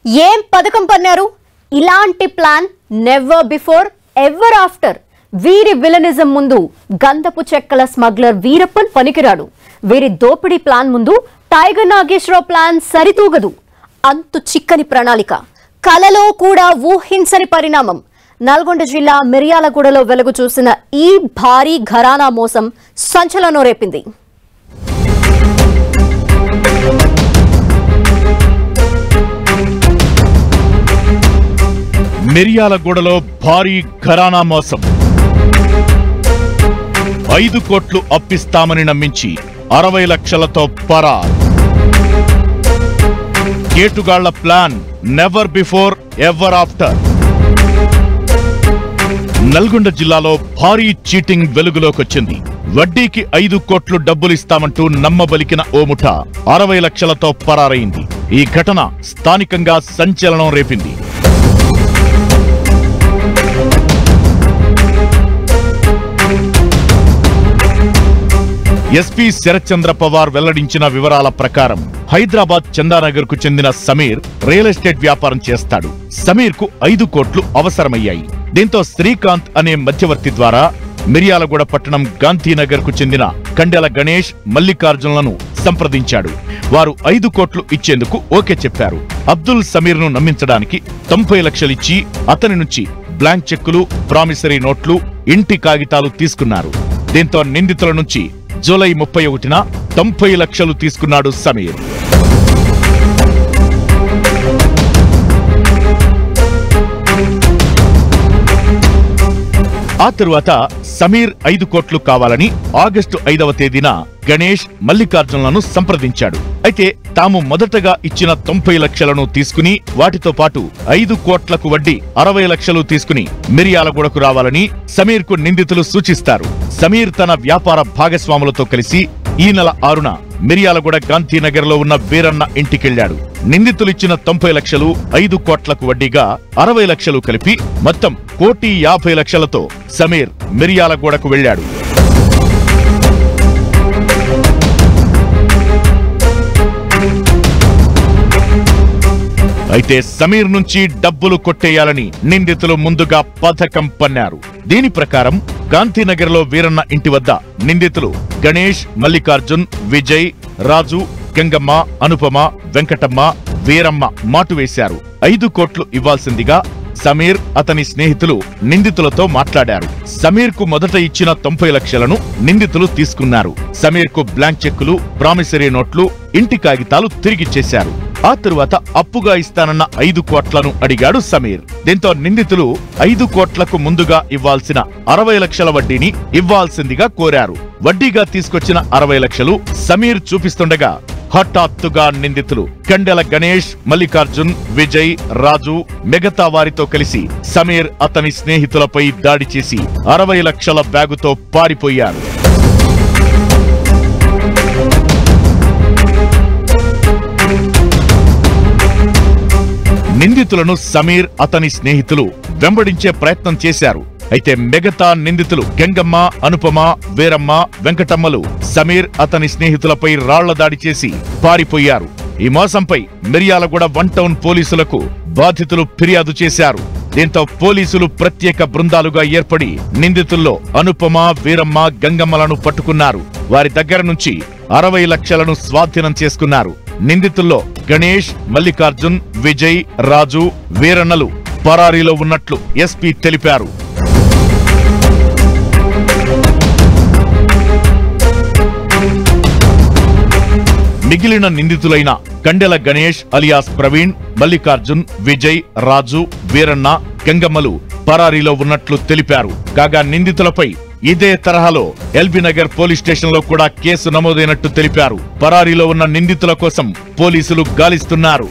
ఏం పథకం పన్నారు? ఇలాంటి plan never before ever after. వీరి విలనిజం ముందు గంధపు చెక్కల స్మగ్లర్ వీరప్పన్ పనికిరాడు. వీరి దోపిడీ ప్లాన్ ముందు టైగర్ నాగేశ్వరరావు ప్లాన్ సరితూగదు. అంతు చిక్కని ప్రణాళిక, కలలో కూడా ఊహించని పరిణామం. నల్గొండ జిల్లా మిర్యాలగూడలో వెలుగు చూసిన ఈ భారీ ఘరానా మోసం సంచలనం రేపింది. మిర్యాలగూడలో భారీ ఘరానా మోసం. 5 కోట్లు అప్పిస్తామని నమ్మించి 60 లక్షలతో పరార్. కేటుగాళ్ల plan never before ever after. Nalgonda జిల్లాలో భారీ చీటింగ్ వెలుగులోకొచ్చింది. వడ్డీకి 5 కోట్లు డబ్బులిస్తామంటూ నమ్మబలికిన ఓ ముఠ 60 లక్షలతో పరారైంది. ఈ ఘటన స్థానికంగా సంచలనం రేపింది. ఎస్పీ శరత్చంద్ర పవార్ వెల్లడించిన వివరాల ప్రకారం హైదరాబాద్ చందానగర్ కు చెందిన సమీర్ రియల్ ఎస్టేట్ వ్యాపారం చేస్తాడు. సమీర్ కు 5 కోట్లు అవసరమయ్యాయి. దీంతో శ్రీకాంత్ అనే మధ్యవర్తి ద్వారా మిర్యాలగూడ పట్టణం గాంధీనగర్ కు చెందిన కండెల గణేష్, మల్లికార్జున్లను సంప్రదించాడు. వారు 5 కోట్లు ఇచ్చేందుకు ఓకే చెప్పారు. అబ్దుల్ సమీర్ ను నమ్మించడానికి 90 లక్షలిచ్చి అతని నుంచి బ్లాంక్ చెక్కులు, ప్రామిసరీ నోట్లు, ఇంటి కాగితాలు తీసుకున్నారు. దీంతో నిందితుల నుంచి జూలై 31న 90 లక్షలు తీసుకున్నాడు సమీర్. ఆ తరువాత సమీర్ 5 కోట్లు కావాలని ఆగస్టు 5వ తేదీన గణేష్, మల్లికార్జున్లను సంప్రదించాడు. అయితే తాము మొదటగా ఇచ్చిన 90 లక్షలను తీసుకుని వాటితో పాటు 5 కోట్లకు వడ్డీ 60 లక్షలు తీసుకుని మిర్యాలగూడకు రావాలని సమీర్ కు నిందితులు సూచిస్తారు. సమీర్ తన వ్యాపార భాగస్వాములతో కలిసి ఈ నెల 6న మిర్యాలగూడ గాంధీనగర్ లో ఉన్న వీరన్న ఇంటికెళ్లాడు. నిందితులిచ్చిన 90 లక్షలు, 5 కోట్లకు వడ్డీగా 60 లక్షలు కలిపి మొత్తం 1,50 లక్షలతో సమీర్ మిర్యాలగూడకు వెళ్లాడు. అయితే సమీర్ నుంచి డబ్బులు కొట్టేయాలని నిందితులు ముందుగా పథకం పన్నారు. దీని ప్రకారం గాంధీనగర్ లో వీరన్న ఇంటి వద్ద నిందితులు గణేష్, మల్లికార్జున్, విజయ్, రాజు, గంగమ్మ, అనుపమ, వెంకటమ్మ, వీరమ్మ మాటు వేశారు. 5 కోట్లు ఇవ్వాల్సిందిగా సమీర్, అతని స్నేహితులు నిందితులతో మాట్లాడారు. సమీర్ కు మొదట ఇచ్చిన 90 లక్షలను నిందితులు తీసుకున్నారు. సమీర్ కు బ్లాంక్ చెక్కులు, ప్రామిసరీ నోట్లు, ఇంటి కాగితాలు తిరిగిచ్చేశారు. ఆ తరువాత అప్పుగా ఇస్తానన్న 5 కోట్లను అడిగాడు సమీర్. దీంతో నిందితులు 5 కోట్లకు ముందుగా ఇవ్వాల్సిన 60 లక్షల వడ్డీని ఇవ్వాల్సిందిగా కోరారు. వడ్డీగా తీసుకొచ్చిన 60 లక్షలు సమీర్ చూపిస్తుండగా హఠాత్తుగా నిందితులు కండెల గణేష్, మల్లికార్జున్, విజయ్, రాజు మిగతా వారితో కలిసి సమీర్, అతని స్నేహితులపై దాడి చేసి 60 లక్షల బ్యాగుతో పారిపోయారు. నిందితులను సమీర్, అతని స్నేహితులు వెంబడించే ప్రయత్నం చేశారు. అయితే మిగతా నిందితులు గంగమ్మ, అనుపమ, వీరమ్మ, వెంకటమ్మలు సమీర్, అతని స్నేహితులపై రాళ్ల దాడి చేసి పారిపోయారు. ఈ మోసంపై మిర్యాలగూడ 1 టౌన్ పోలీసులకు బాధితులు ఫిర్యాదు చేశారు. దీంతో పోలీసులు ప్రత్యేక బృందాలుగా ఏర్పడి నిందితుల్లో అనుపమ, వీరమ్మ, గంగమ్మలను పట్టుకున్నారు. వారి దగ్గర నుంచి 60 లక్షలను స్వాధీనం చేసుకున్నారు. నిందితుల్లో గణేష్, మల్లికార్జున్, విజయ్, రాజు, వీరన్నలు పరారీలో ఉన్నట్లు ఎస్పీ తెలిపారు. మిగిలిన నిందితులైన కండెల గణేష్ అలియాస్ ప్రవీణ్, మల్లికార్జున్, విజయ్, రాజు, వీరన్న, గంగమ్మలు పరారీలో ఉన్నట్లు తెలిపారు. కాగా నిందితులపై ఇదే తరహాలో ఎల్బీనగర్ పోలీస్ స్టేషన్ లో కూడా కేసు నమోదైనట్టు తెలిపారు. పరారీలో ఉన్న నిందితుల కోసం పోలీసులు గాలిస్తున్నారు.